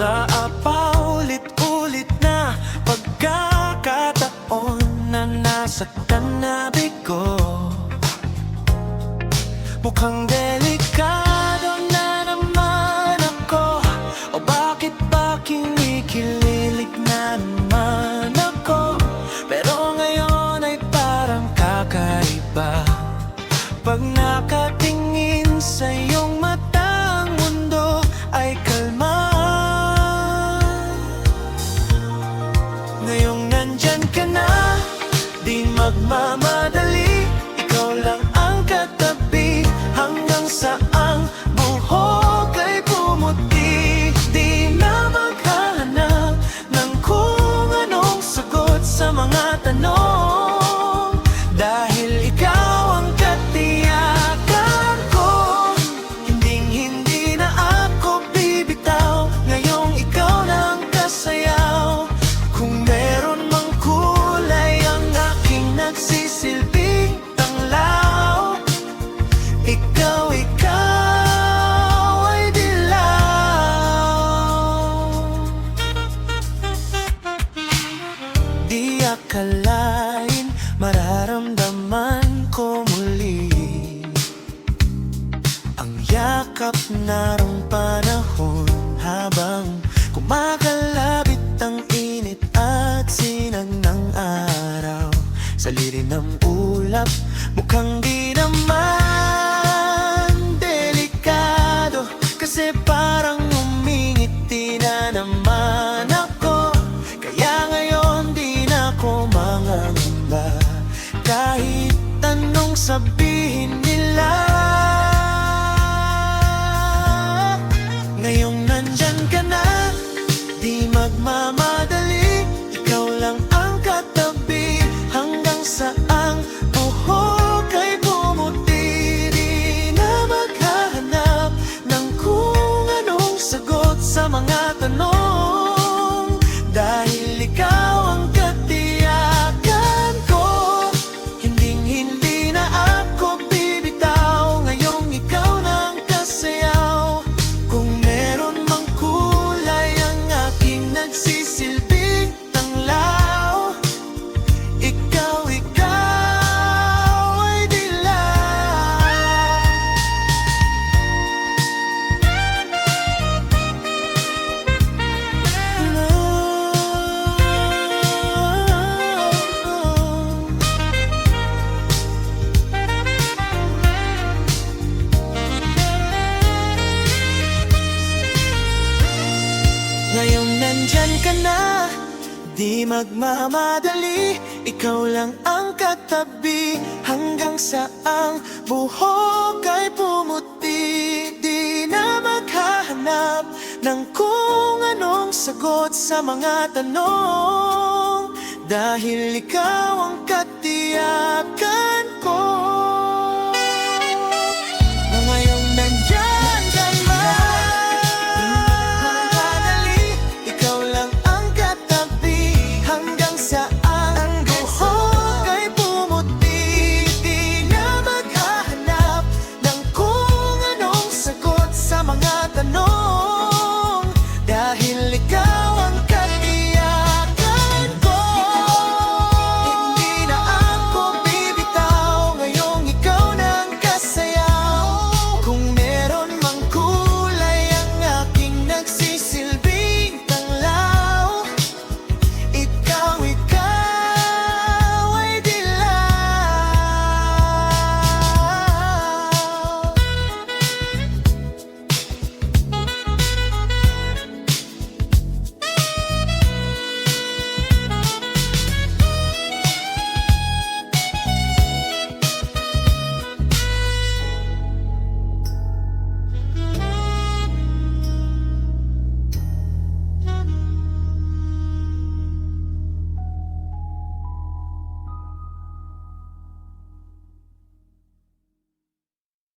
Sa paulit-ulit na pagkakataon na nasaktan na bigo, mukhang delikado na naman ako. O bakit ba kinikilig na naman ako? Pero ngayon ay parang kakaiba. Pag nakatingin sa iyong mata, ang mundo ay kalma. Ngayong nandyan ka na, di magmamadali. Ikaw lang ang katabi, hanggang sa ang buhok ay pumuti. Di na maghahanap ng kung anong sagot sa mga tanong, dahil ikaw ang katiyakan ko. Hinding-hindi na ako bibitaw, ngayong ikaw lang kasayaw. Kung meron mang kulay ang aking nagsisilbing tanglaw, ikaw ay dilaw. Di akalain mararamdaman ko muli ang yakap na rong panahon, habang kumakalapit ang init at sinag ng araw. Sa lirin ng ulap, mukhang di naman delikado, kasi parang umingiti na naman ako. Kaya ngayon di na ako mangangamba, kahit anong sabihin nila. Ngayong nandyan ka na, di magmamadali. Ikaw lang ang katabi, hanggang sa ang buhok ay pumuti. Di na maghahanap ng kung anong sagot sa mga tanong, dahil ikaw ang katiyakan ko. Hinding-hindi na ako bibitaw, ngayong ikaw nang kasayaw. Kung meron mang kulay ang aking nagsisilbing tanglaw, ikaw ay dilaw. Ngayong nandyan ka na, di magmamadali. Ikaw lang ang katabi, hanggang sa ang buhok ay pumuti. Di na maghahanap ng kung anong sagot sa mga tanong, dahil ikaw ang katiyakan